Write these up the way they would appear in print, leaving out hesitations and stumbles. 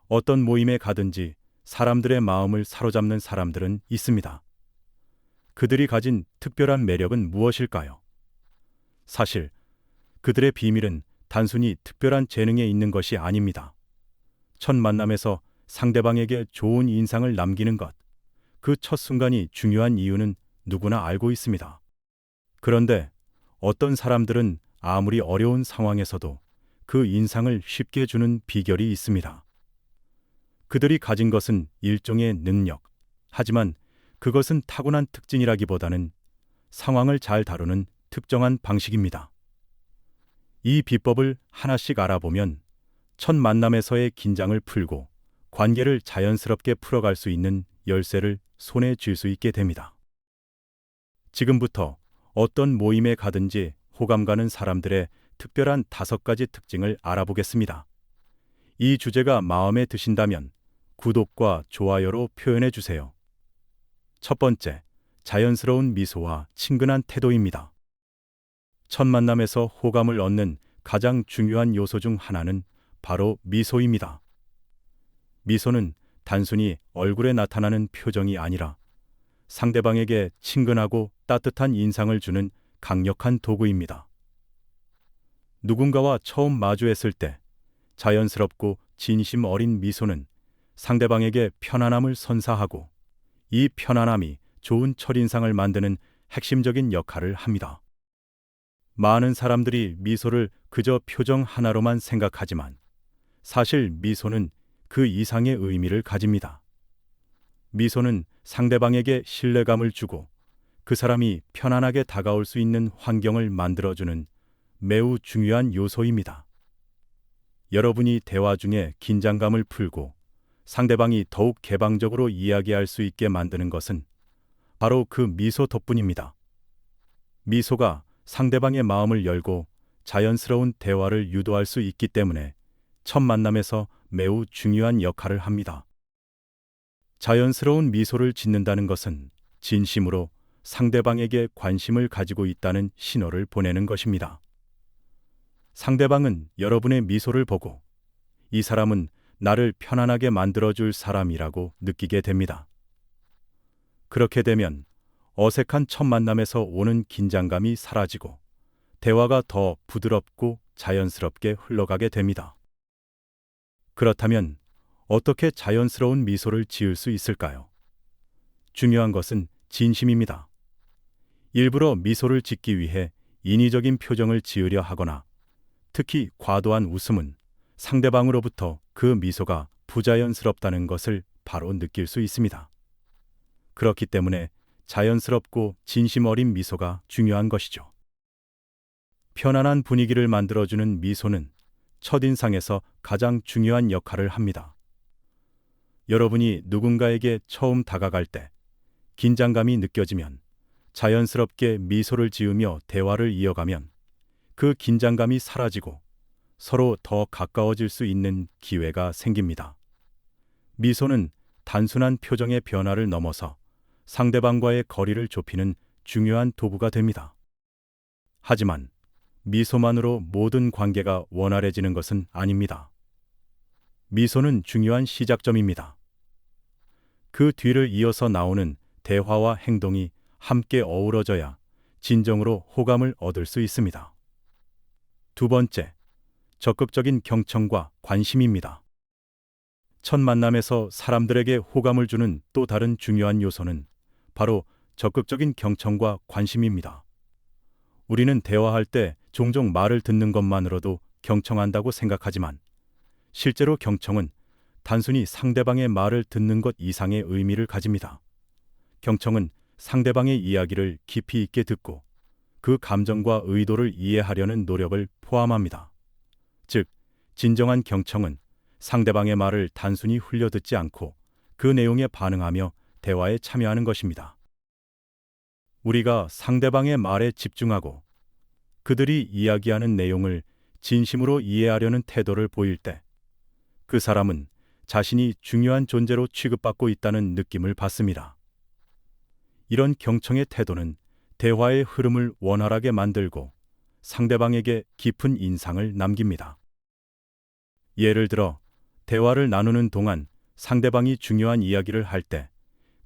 어떤 모임에 가든지 사람들의 마음을 사로잡는 사람들은 있습니다. 그들이 가진 특별한 매력은 무엇일까요? 사실 그들의 비밀은 단순히 특별한 재능에 있는 것이 아닙니다. 첫 만남에서 상대방에게 좋은 인상을 남기는 것, 그 첫 순간이 중요한 이유는 누구나 알고 있습니다. 그런데 어떤 사람들은 아무리 어려운 상황에서도 그 인상을 쉽게 주는 비결이 있습니다. 그들이 가진 것은 일종의 능력. 하지만 그것은 타고난 특징이라기보다는 상황을 잘 다루는 특정한 방식입니다. 이 비법을 하나씩 알아보면 첫 만남에서의 긴장을 풀고 관계를 자연스럽게 풀어갈 수 있는 열쇠를 손에 쥘 수 있게 됩니다. 지금부터 어떤 모임에 가든지 호감 가는 사람들의 특별한 5가지 특징을 알아보겠습니다. 이 주제가 마음에 드신다면 구독과 좋아요로 표현해 주세요. 첫 번째, 자연스러운 미소와 친근한 태도입니다. 첫 만남에서 호감을 얻는 가장 중요한 요소 중 하나는 바로 미소입니다. 미소는 단순히 얼굴에 나타나는 표정이 아니라 상대방에게 친근하고 따뜻한 인상을 주는 강력한 도구입니다. 누군가와 처음 마주했을 때 자연스럽고 진심 어린 미소는 상대방에게 편안함을 선사하고 이 편안함이 좋은 첫인상을 만드는 핵심적인 역할을 합니다. 많은 사람들이 미소를 그저 표정 하나로만 생각하지만 사실 미소는 그 이상의 의미를 가집니다. 미소는 상대방에게 신뢰감을 주고 그 사람이 편안하게 다가올 수 있는 환경을 만들어주는 매우 중요한 요소입니다. 여러분이 대화 중에 긴장감을 풀고 상대방이 더욱 개방적으로 이야기할 수 있게 만드는 것은 바로 그 미소 덕분입니다. 미소가 상대방의 마음을 열고 자연스러운 대화를 유도할 수 있기 때문에 첫 만남에서 매우 중요한 역할을 합니다. 자연스러운 미소를 짓는다는 것은 진심으로 상대방에게 관심을 가지고 있다는 신호를 보내는 것입니다. 상대방은 여러분의 미소를 보고 이 사람은 나를 편안하게 만들어줄 사람이라고 느끼게 됩니다. 그렇게 되면 어색한 첫 만남에서 오는 긴장감이 사라지고 대화가 더 부드럽고 자연스럽게 흘러가게 됩니다. 그렇다면 어떻게 자연스러운 미소를 지을 수 있을까요? 중요한 것은 진심입니다. 일부러 미소를 짓기 위해 인위적인 표정을 지으려 하거나 특히 과도한 웃음은 상대방으로부터 그 미소가 부자연스럽다는 것을 바로 느낄 수 있습니다. 그렇기 때문에 자연스럽고 진심 어린 미소가 중요한 것이죠. 편안한 분위기를 만들어주는 미소는 첫인상에서 가장 중요한 역할을 합니다. 여러분이 누군가에게 처음 다가갈 때 긴장감이 느껴지면 자연스럽게 미소를 지으며 대화를 이어가면 그 긴장감이 사라지고 서로 더 가까워질 수 있는 기회가 생깁니다. 미소는 단순한 표정의 변화를 넘어서 상대방과의 거리를 좁히는 중요한 도구가 됩니다. 하지만 미소만으로 모든 관계가 원활해지는 것은 아닙니다. 미소는 중요한 시작점입니다. 그 뒤를 이어서 나오는 대화와 행동이 함께 어우러져야 진정으로 호감을 얻을 수 있습니다. 두 번째, 적극적인 경청과 관심입니다. 첫 만남에서 사람들에게 호감을 주는 또 다른 중요한 요소는 바로 적극적인 경청과 관심입니다. 우리는 대화할 때 종종 말을 듣는 것만으로도 경청한다고 생각하지만 실제로 경청은 단순히 상대방의 말을 듣는 것 이상의 의미를 가집니다. 경청은 상대방의 이야기를 깊이 있게 듣고 그 감정과 의도를 이해하려는 노력을 포함합니다. 즉, 진정한 경청은 상대방의 말을 단순히 흘려듣지 않고 그 내용에 반응하며 대화에 참여하는 것입니다. 우리가 상대방의 말에 집중하고 그들이 이야기하는 내용을 진심으로 이해하려는 태도를 보일 때 그 사람은 자신이 중요한 존재로 취급받고 있다는 느낌을 받습니다. 이런 경청의 태도는 대화의 흐름을 원활하게 만들고 상대방에게 깊은 인상을 남깁니다. 예를 들어, 대화를 나누는 동안 상대방이 중요한 이야기를 할 때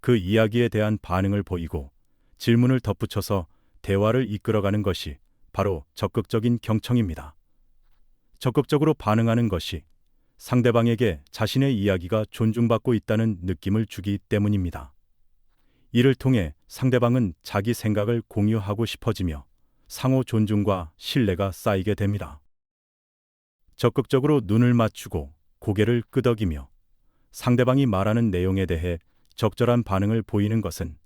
그 이야기에 대한 반응을 보이고 질문을 덧붙여서 대화를 이끌어가는 것이 바로 적극적인 경청입니다. 적극적으로 반응하는 것이 상대방에게 자신의 이야기가 존중받고 있다는 느낌을 주기 때문입니다. 이를 통해 상대방은 자기 생각을 공유하고 싶어지며 상호 존중과 신뢰가 쌓이게 됩니다. 적극적으로 눈을 맞추고 고개를 끄덕이며 상대방이 말하는 내용에 대해 적절한 반응을 보이는 것은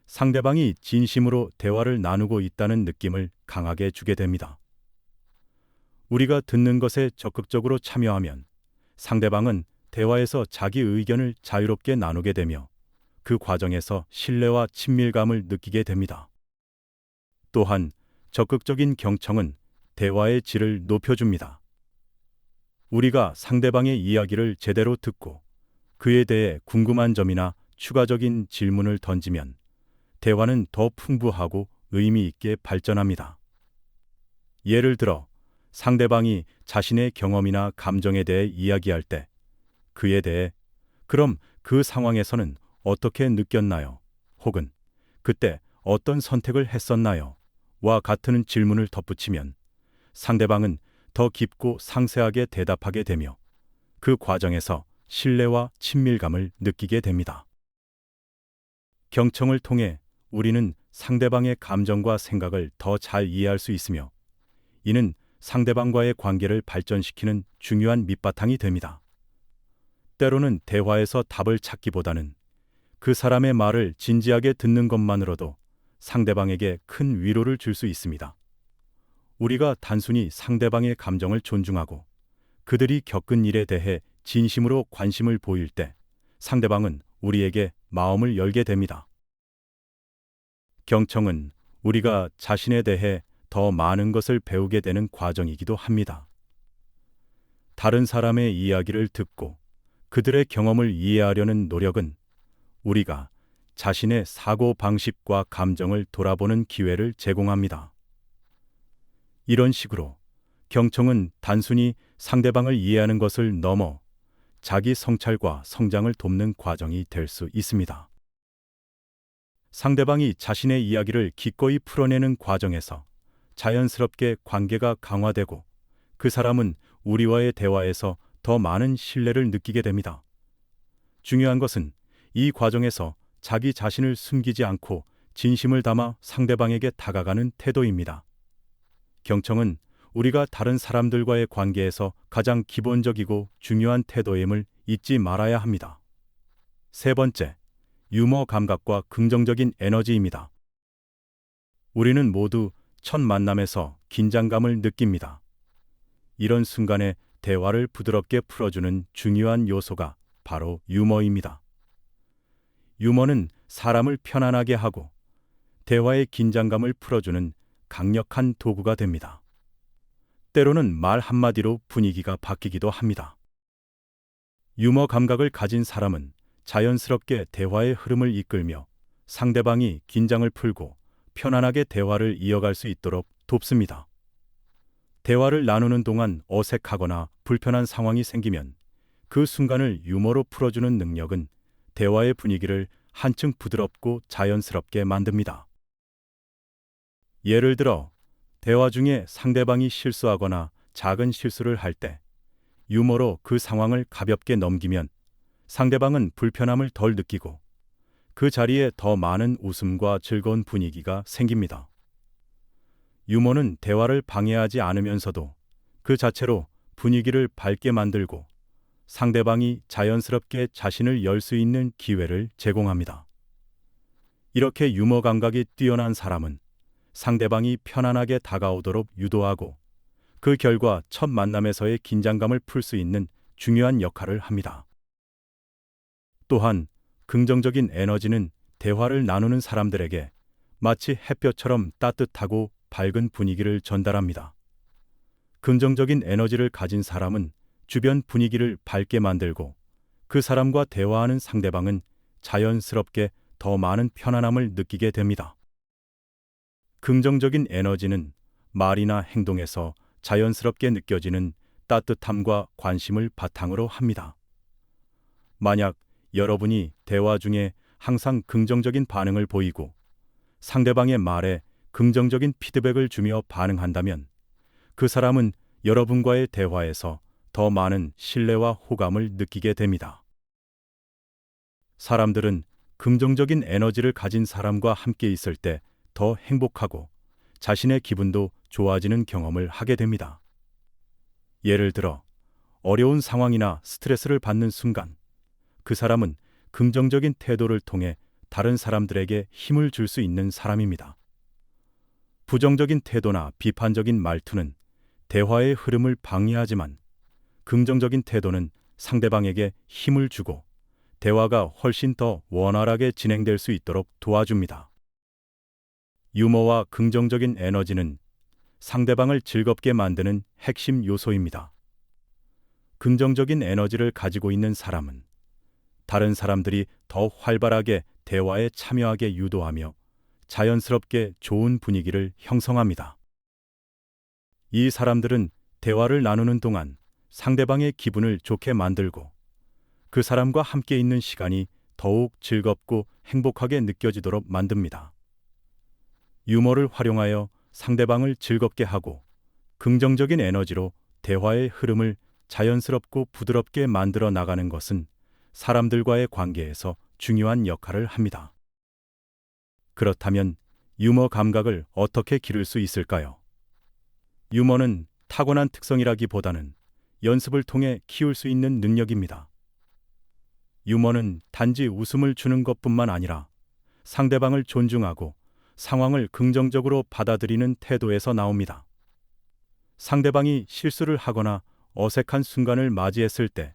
상대방이 진심으로 대화를 나누고 있다는 느낌을 강하게 주게 됩니다. 우리가 듣는 것에 적극적으로 참여하면 상대방은 대화에서 자기 의견을 자유롭게 나누게 되며 그 과정에서 신뢰와 친밀감을 느끼게 됩니다. 또한 적극적인 경청은 대화의 질을 높여줍니다. 우리가 상대방의 이야기를 제대로 듣고 그에 대해 궁금한 점이나 추가적인 질문을 던지면 대화는 더 풍부하고 의미 있게 발전합니다. 예를 들어 상대방이 자신의 경험이나 감정에 대해 이야기할 때 그에 대해 "그럼 그 상황에서는 어떻게 느꼈나요? 혹은 그때 어떤 선택을 했었나요? 와 같은 질문을 덧붙이면 상대방은 더 깊고 상세하게 대답하게 되며 그 과정에서 신뢰와 친밀감을 느끼게 됩니다. 경청을 통해 우리는 상대방의 감정과 생각을 더 잘 이해할 수 있으며 이는 상대방과의 관계를 발전시키는 중요한 밑바탕이 됩니다. 때로는 대화에서 답을 찾기보다는 그 사람의 말을 진지하게 듣는 것만으로도 상대방에게 큰 위로를 줄 수 있습니다. 우리가 단순히 상대방의 감정을 존중하고 그들이 겪은 일에 대해 진심으로 관심을 보일 때 상대방은 우리에게 마음을 열게 됩니다. 경청은 우리가 자신에 대해 더 많은 것을 배우게 되는 과정이기도 합니다. 다른 사람의 이야기를 듣고 그들의 경험을 이해하려는 노력은 우리가 자신의 사고 방식과 감정을 돌아보는 기회를 제공합니다. 이런 식으로 경청은 단순히 상대방을 이해하는 것을 넘어 자기 성찰과 성장을 돕는 과정이 될 수 있습니다. 상대방이 자신의 이야기를 기꺼이 풀어내는 과정에서 자연스럽게 관계가 강화되고 그 사람은 우리와의 대화에서 더 많은 신뢰를 느끼게 됩니다. 중요한 것은 이 과정에서 자기 자신을 숨기지 않고 진심을 담아 상대방에게 다가가는 태도입니다. 경청은 우리가 다른 사람들과의 관계에서 가장 기본적이고 중요한 태도임을 잊지 말아야 합니다. 세 번째, 유머 감각과 긍정적인 에너지입니다. 우리는 모두 첫 만남에서 긴장감을 느낍니다. 이런 순간에 대화를 부드럽게 풀어주는 중요한 요소가 바로 유머입니다. 유머는 사람을 편안하게 하고 대화의 긴장감을 풀어주는 강력한 도구가 됩니다. 때로는 말 한마디로 분위기가 바뀌기도 합니다. 유머 감각을 가진 사람은 자연스럽게 대화의 흐름을 이끌며 상대방이 긴장을 풀고 편안하게 대화를 이어갈 수 있도록 돕습니다. 대화를 나누는 동안 어색하거나 불편한 상황이 생기면 그 순간을 유머로 풀어주는 능력은 대화의 분위기를 한층 부드럽고 자연스럽게 만듭니다. 예를 들어 대화 중에 상대방이 실수하거나 작은 실수를 할 때 유머로 그 상황을 가볍게 넘기면 상대방은 불편함을 덜 느끼고 그 자리에 더 많은 웃음과 즐거운 분위기가 생깁니다. 유머는 대화를 방해하지 않으면서도 그 자체로 분위기를 밝게 만들고 상대방이 자연스럽게 자신을 열 수 있는 기회를 제공합니다. 이렇게 유머 감각이 뛰어난 사람은 상대방이 편안하게 다가오도록 유도하고 그 결과 첫 만남에서의 긴장감을 풀 수 있는 중요한 역할을 합니다. 또한 긍정적인 에너지는 대화를 나누는 사람들에게 마치 햇볕처럼 따뜻하고 밝은 분위기를 전달합니다. 긍정적인 에너지를 가진 사람은 주변 분위기를 밝게 만들고 그 사람과 대화하는 상대방은 자연스럽게 더 많은 편안함을 느끼게 됩니다. 긍정적인 에너지는 말이나 행동에서 자연스럽게 느껴지는 따뜻함과 관심을 바탕으로 합니다. 만약 여러분이 대화 중에 항상 긍정적인 반응을 보이고 상대방의 말에 긍정적인 피드백을 주며 반응한다면 그 사람은 여러분과의 대화에서 더 많은 신뢰와 호감을 느끼게 됩니다. 사람들은 긍정적인 에너지를 가진 사람과 함께 있을 때 더 행복하고 자신의 기분도 좋아지는 경험을 하게 됩니다. 예를 들어, 어려운 상황이나 스트레스를 받는 순간, 그 사람은 긍정적인 태도를 통해 다른 사람들에게 힘을 줄 수 있는 사람입니다. 부정적인 태도나 비판적인 말투는 대화의 흐름을 방해하지만, 긍정적인 태도는 상대방에게 힘을 주고 대화가 훨씬 더 원활하게 진행될 수 있도록 도와줍니다. 유머와 긍정적인 에너지는 상대방을 즐겁게 만드는 핵심 요소입니다. 긍정적인 에너지를 가지고 있는 사람은 다른 사람들이 더 활발하게 대화에 참여하게 유도하며 자연스럽게 좋은 분위기를 형성합니다. 이 사람들은 대화를 나누는 동안 상대방의 기분을 좋게 만들고 그 사람과 함께 있는 시간이 더욱 즐겁고 행복하게 느껴지도록 만듭니다. 유머를 활용하여 상대방을 즐겁게 하고 긍정적인 에너지로 대화의 흐름을 자연스럽고 부드럽게 만들어 나가는 것은 사람들과의 관계에서 중요한 역할을 합니다. 그렇다면 유머 감각을 어떻게 기를 수 있을까요? 유머는 타고난 특성이라기보다는 연습을 통해 키울 수 있는 능력입니다. 유머는 단지 웃음을 주는 것뿐만 아니라 상대방을 존중하고 상황을 긍정적으로 받아들이는 태도에서 나옵니다. 상대방이 실수를 하거나 어색한 순간을 맞이했을 때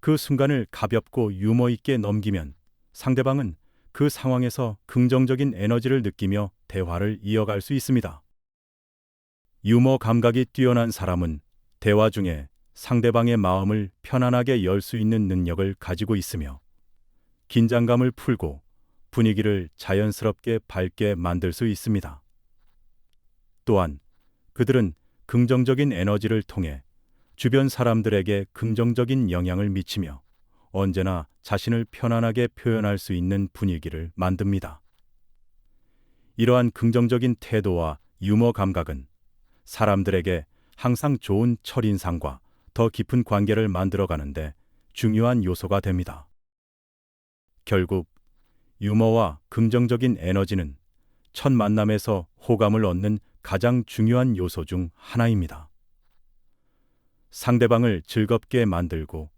그 순간을 가볍고 유머 있게 넘기면 상대방은 그 상황에서 긍정적인 에너지를 느끼며 대화를 이어갈 수 있습니다. 유머 감각이 뛰어난 사람은 대화 중에 상대방의 마음을 편안하게 열 수 있는 능력을 가지고 있으며 긴장감을 풀고 분위기를 자연스럽게 밝게 만들 수 있습니다. 또한 그들은 긍정적인 에너지를 통해 주변 사람들에게 긍정적인 영향을 미치며 언제나 자신을 편안하게 표현할 수 있는 분위기를 만듭니다. 이러한 긍정적인 태도와 유머 감각은 사람들에게 항상 좋은 첫인상과 더 깊은 관계를 만들어가는데 중요한 요소가 됩니다. 결국 유머와 긍정적인 에너지는 첫 만남에서 호감을 얻는 가장 중요한 요소 중 하나입니다. 상대방을 즐겁게 만들고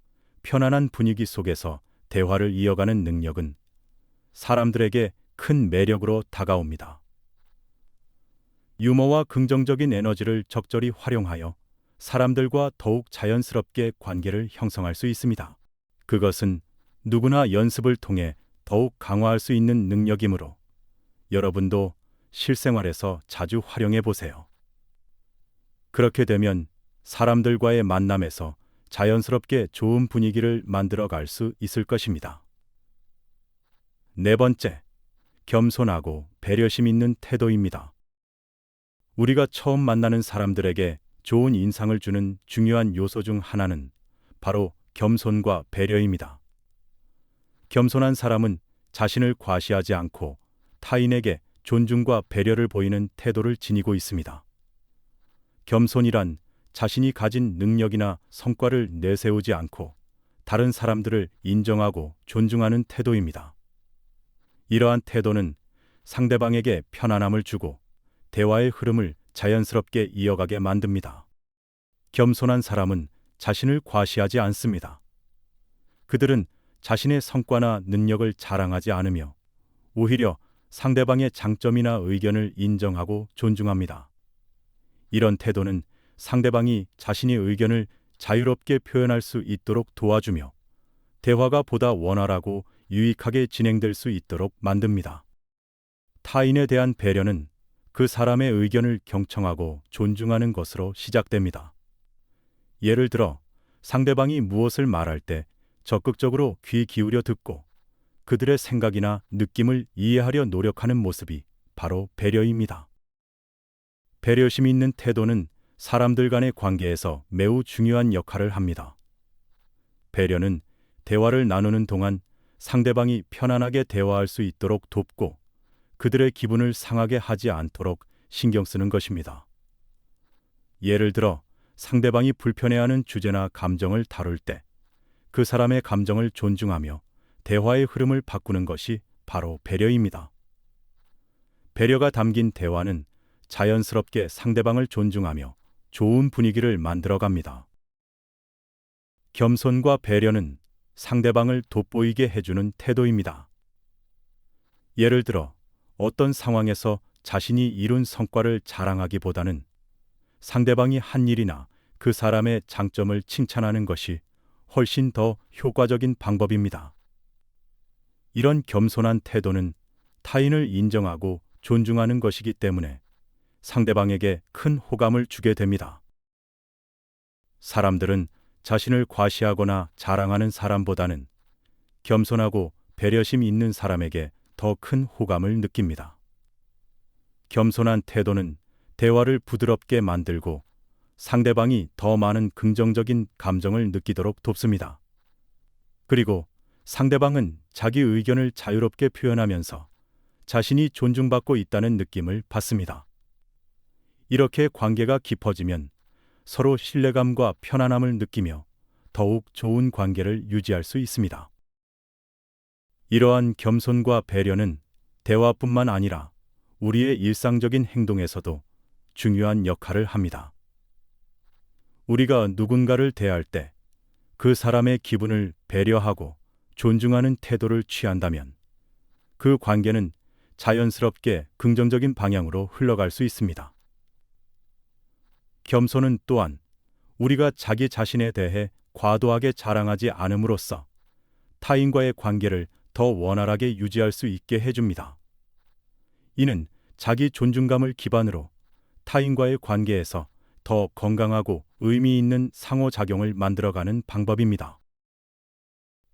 편안한 분위기 속에서 대화를 이어가는 능력은 사람들에게 큰 매력으로 다가옵니다. 유머와 긍정적인 에너지를 적절히 활용하여 사람들과 더욱 자연스럽게 관계를 형성할 수 있습니다. 그것은 누구나 연습을 통해 더욱 강화할 수 있는 능력이므로 여러분도 실생활에서 자주 활용해 보세요. 그렇게 되면 사람들과의 만남에서 자연스럽게 좋은 분위기를 만들어 갈 수 있을 것입니다. 네 번째, 겸손하고 배려심 있는 태도입니다. 우리가 처음 만나는 사람들에게 좋은 인상을 주는 중요한 요소 중 하나는 바로 겸손과 배려입니다. 겸손한 사람은 자신을 과시하지 않고 타인에게 존중과 배려를 보이는 태도를 지니고 있습니다. 겸손이란 자신이 가진 능력이나 성과를 내세우지 않고 다른 사람들을 인정하고 존중하는 태도입니다. 이러한 태도는 상대방에게 편안함을 주고 대화의 흐름을 자연스럽게 이어가게 만듭니다. 겸손한 사람은 자신을 과시하지 않습니다. 그들은 자신의 성과나 능력을 자랑하지 않으며 오히려 상대방의 장점이나 의견을 인정하고 존중합니다. 이런 태도는 상대방이 자신의 의견을 자유롭게 표현할 수 있도록 도와주며 대화가 보다 원활하고 유익하게 진행될 수 있도록 만듭니다. 타인에 대한 배려는 그 사람의 의견을 경청하고 존중하는 것으로 시작됩니다. 예를 들어 상대방이 무엇을 말할 때 적극적으로 귀 기울여 듣고 그들의 생각이나 느낌을 이해하려 노력하는 모습이 바로 배려입니다. 배려심 있는 태도는 사람들 간의 관계에서 매우 중요한 역할을 합니다. 배려는 대화를 나누는 동안 상대방이 편안하게 대화할 수 있도록 돕고 그들의 기분을 상하게 하지 않도록 신경 쓰는 것입니다. 예를 들어 상대방이 불편해하는 주제나 감정을 다룰 때 그 사람의 감정을 존중하며 대화의 흐름을 바꾸는 것이 바로 배려입니다. 배려가 담긴 대화는 자연스럽게 상대방을 존중하며 좋은 분위기를 만들어갑니다. 겸손과 배려는 상대방을 돋보이게 해주는 태도입니다. 예를 들어 어떤 상황에서 자신이 이룬 성과를 자랑하기보다는 상대방이 한 일이나 그 사람의 장점을 칭찬하는 것이 훨씬 더 효과적인 방법입니다. 이런 겸손한 태도는 타인을 인정하고 존중하는 것이기 때문에 상대방에게 큰 호감을 주게 됩니다. 사람들은 자신을 과시하거나 자랑하는 사람보다는 겸손하고 배려심 있는 사람에게 더 큰 호감을 느낍니다. 겸손한 태도는 대화를 부드럽게 만들고 상대방이 더 많은 긍정적인 감정을 느끼도록 돕습니다. 그리고 상대방은 자기 의견을 자유롭게 표현하면서 자신이 존중받고 있다는 느낌을 받습니다. 이렇게 관계가 깊어지면 서로 신뢰감과 편안함을 느끼며 더욱 좋은 관계를 유지할 수 있습니다. 이러한 겸손과 배려는 대화뿐만 아니라 우리의 일상적인 행동에서도 중요한 역할을 합니다. 우리가 누군가를 대할 때 그 사람의 기분을 배려하고 존중하는 태도를 취한다면 그 관계는 자연스럽게 긍정적인 방향으로 흘러갈 수 있습니다. 겸손은 또한 우리가 자기 자신에 대해 과도하게 자랑하지 않음으로써 타인과의 관계를 더 원활하게 유지할 수 있게 해줍니다. 이는 자기 존중감을 기반으로 타인과의 관계에서 더 건강하고 의미 있는 상호작용을 만들어가는 방법입니다.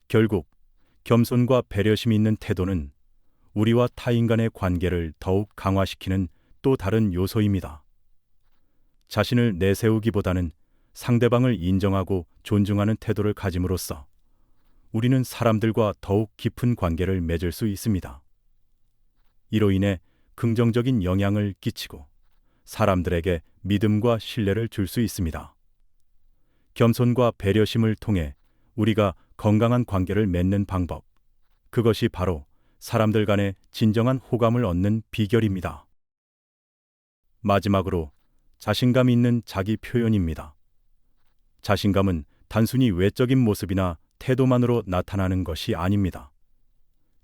결국 겸손과 배려심 있는 태도는 우리와 타인 간의 관계를 더욱 강화시키는 또 다른 요소입니다. 자신을 내세우기보다는 상대방을 인정하고 존중하는 태도를 가짐으로써 우리는 사람들과 더욱 깊은 관계를 맺을 수 있습니다. 이로 인해 긍정적인 영향을 끼치고 사람들에게 믿음과 신뢰를 줄 수 있습니다. 겸손과 배려심을 통해 우리가 건강한 관계를 맺는 방법, 그것이 바로 사람들 간의 진정한 호감을 얻는 비결입니다. 마지막으로 자신감 있는 자기 표현입니다. 자신감은 단순히 외적인 모습이나 태도만으로 나타나는 것이 아닙니다.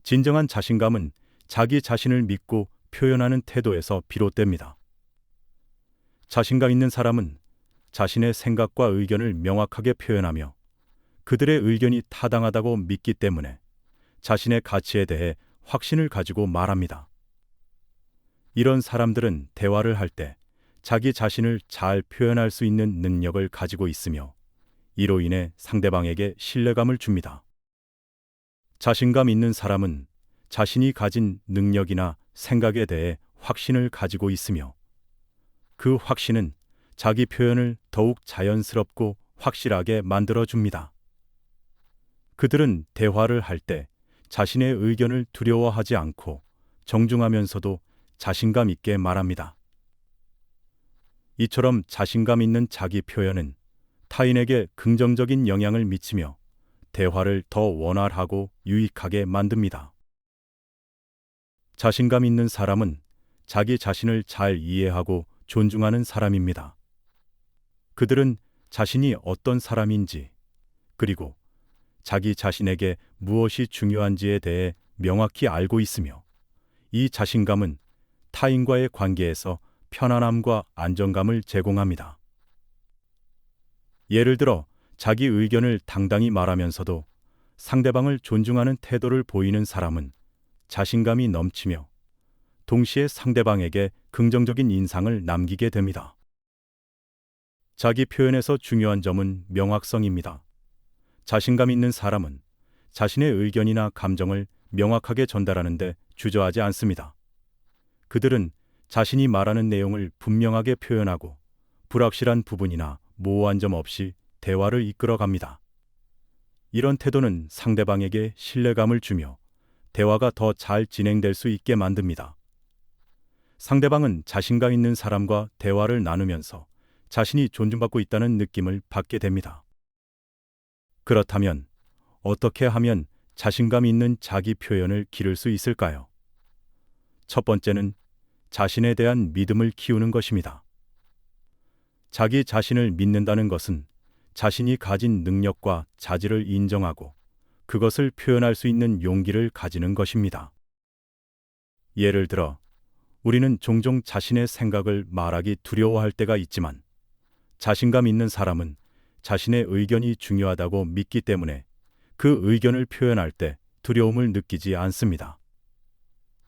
진정한 자신감은 자기 자신을 믿고 표현하는 태도에서 비롯됩니다. 자신감 있는 사람은 자신의 생각과 의견을 명확하게 표현하며 그들의 의견이 타당하다고 믿기 때문에 자신의 가치에 대해 확신을 가지고 말합니다. 이런 사람들은 대화를 할 때 자기 자신을 잘 표현할 수 있는 능력을 가지고 있으며 이로 인해 상대방에게 신뢰감을 줍니다. 자신감 있는 사람은 자신이 가진 능력이나 생각에 대해 확신을 가지고 있으며 그 확신은 자기 표현을 더욱 자연스럽고 확실하게 만들어줍니다. 그들은 대화를 할 때 자신의 의견을 두려워하지 않고 정중하면서도 자신감 있게 말합니다. 이처럼 자신감 있는 자기 표현은 타인에게 긍정적인 영향을 미치며 대화를 더 원활하고 유익하게 만듭니다. 자신감 있는 사람은 자기 자신을 잘 이해하고 존중하는 사람입니다. 그들은 자신이 어떤 사람인지, 그리고 자기 자신에게 무엇이 중요한지에 대해 명확히 알고 있으며, 이 자신감은 타인과의 관계에서 편안함과 안정감을 제공합니다. 예를 들어, 자기 의견을 당당히 말하면서도 상대방을 존중하는 태도를 보이는 사람은 자신감이 넘치며 동시에 상대방에게 긍정적인 인상을 남기게 됩니다. 자기 표현에서 중요한 점은 명확성입니다. 자신감 있는 사람은 자신의 의견이나 감정을 명확하게 전달하는데 주저하지 않습니다. 그들은 자신이 말하는 내용을 분명하게 표현하고 불확실한 부분이나 모호한 점 없이 대화를 이끌어 갑니다. 이런 태도는 상대방에게 신뢰감을 주며 대화가 더 잘 진행될 수 있게 만듭니다. 상대방은 자신감 있는 사람과 대화를 나누면서 자신이 존중받고 있다는 느낌을 받게 됩니다. 그렇다면 어떻게 하면 자신감 있는 자기 표현을 기를 수 있을까요? 첫 번째는 자신에 대한 믿음을 키우는 것입니다. 자기 자신을 믿는다는 것은 자신이 가진 능력과 자질을 인정하고 그것을 표현할 수 있는 용기를 가지는 것입니다. 예를 들어, 우리는 종종 자신의 생각을 말하기 두려워할 때가 있지만, 자신감 있는 사람은 자신의 의견이 중요하다고 믿기 때문에 그 의견을 표현할 때 두려움을 느끼지 않습니다.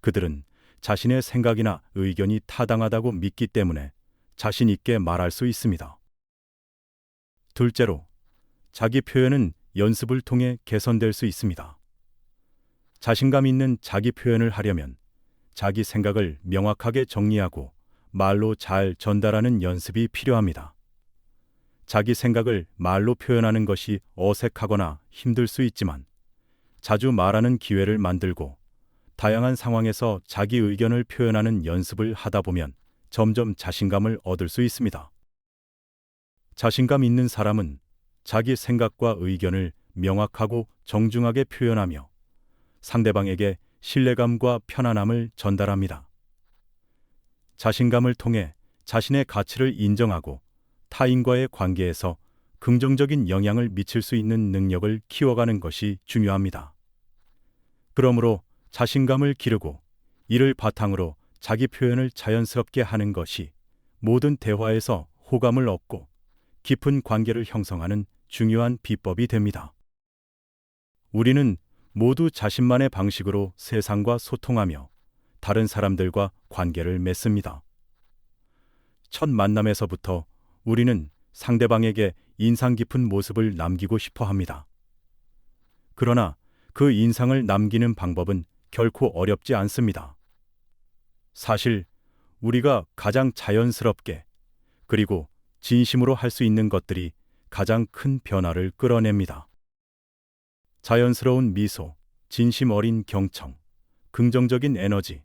그들은 자신의 생각이나 의견이 타당하다고 믿기 때문에 자신 있게 말할 수 있습니다. 둘째로, 자기 표현은 연습을 통해 개선될 수 있습니다. 자신감 있는 자기 표현을 하려면 자기 생각을 명확하게 정리하고 말로 잘 전달하는 연습이 필요합니다. 자기 생각을 말로 표현하는 것이 어색하거나 힘들 수 있지만, 자주 말하는 기회를 만들고 다양한 상황에서 자기 의견을 표현하는 연습을 하다 보면 점점 자신감을 얻을 수 있습니다. 자신감 있는 사람은 자기 생각과 의견을 명확하고 정중하게 표현하며 상대방에게 신뢰감과 편안함을 전달합니다. 자신감을 통해 자신의 가치를 인정하고 타인과의 관계에서 긍정적인 영향을 미칠 수 있는 능력을 키워가는 것이 중요합니다. 그러므로 자신감을 기르고 이를 바탕으로 자기 표현을 자연스럽게 하는 것이 모든 대화에서 호감을 얻고 깊은 관계를 형성하는 중요한 비법이 됩니다. 우리는 모두 자신만의 방식으로 세상과 소통하며 다른 사람들과 관계를 맺습니다. 첫 만남에서부터 우리는 상대방에게 인상 깊은 모습을 남기고 싶어 합니다. 그러나 그 인상을 남기는 방법은 결코 어렵지 않습니다. 사실 우리가 가장 자연스럽게 그리고 진심으로 할 수 있는 것들이 가장 큰 변화를 끌어냅니다. 자연스러운 미소, 진심 어린 경청, 긍정적인 에너지,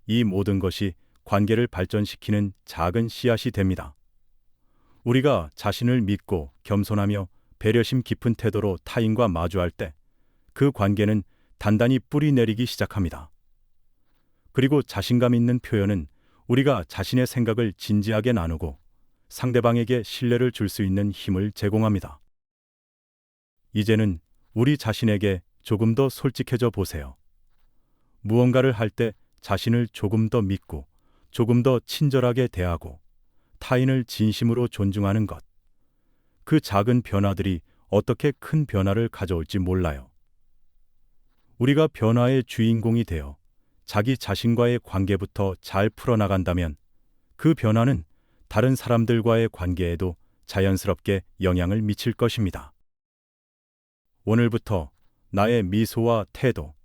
이 모든 것이 관계를 발전시키는 작은 씨앗이 됩니다. 우리가 자신을 믿고 겸손하며 배려심 깊은 태도로 타인과 마주할 때 그 관계는 단단히 뿌리 내리기 시작합니다. 그리고 자신감 있는 표현은 우리가 자신의 생각을 진지하게 나누고 상대방에게 신뢰를 줄 수 있는 힘을 제공합니다. 이제는 우리 자신에게 조금 더 솔직해져 보세요. 무언가를 할 때 자신을 조금 더 믿고 조금 더 친절하게 대하고 타인을 진심으로 존중하는 것. 그 작은 변화들이 어떻게 큰 변화를 가져올지 몰라요. 우리가 변화의 주인공이 되어 자기 자신과의 관계부터 잘 풀어나간다면 그 변화는 다른 사람들과의 관계에도 자연스럽게 영향을 미칠 것입니다. 오늘부터 나의 미소와 태도,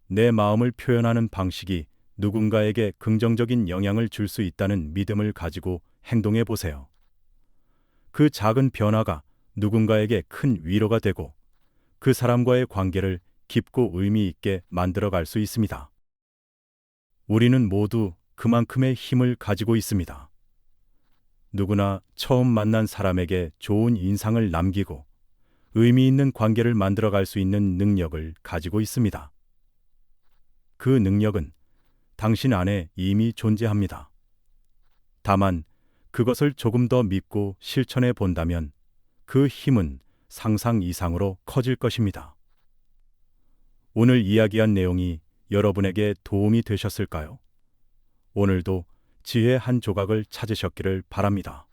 내 마음을 표현하는 방식이 누군가에게 긍정적인 영향을 줄 수 있다는 믿음을 가지고 행동해 보세요. 그 작은 변화가 누군가에게 큰 위로가 되고 그 사람과의 관계를 깊고 의미 있게 만들어 갈 수 있습니다. 우리는 모두 그만큼의 힘을 가지고 있습니다. 누구나 처음 만난 사람에게 좋은 인상을 남기고 의미 있는 관계를 만들어 갈 수 있는 능력을 가지고 있습니다. 그 능력은 당신 안에 이미 존재합니다. 다만 그것을 조금 더 믿고 실천해 본다면 그 힘은 상상 이상으로 커질 것입니다. 오늘 이야기한 내용이 여러분에게 도움이 되셨을까요? 오늘도 지혜 한 조각을 찾으셨기를 바랍니다.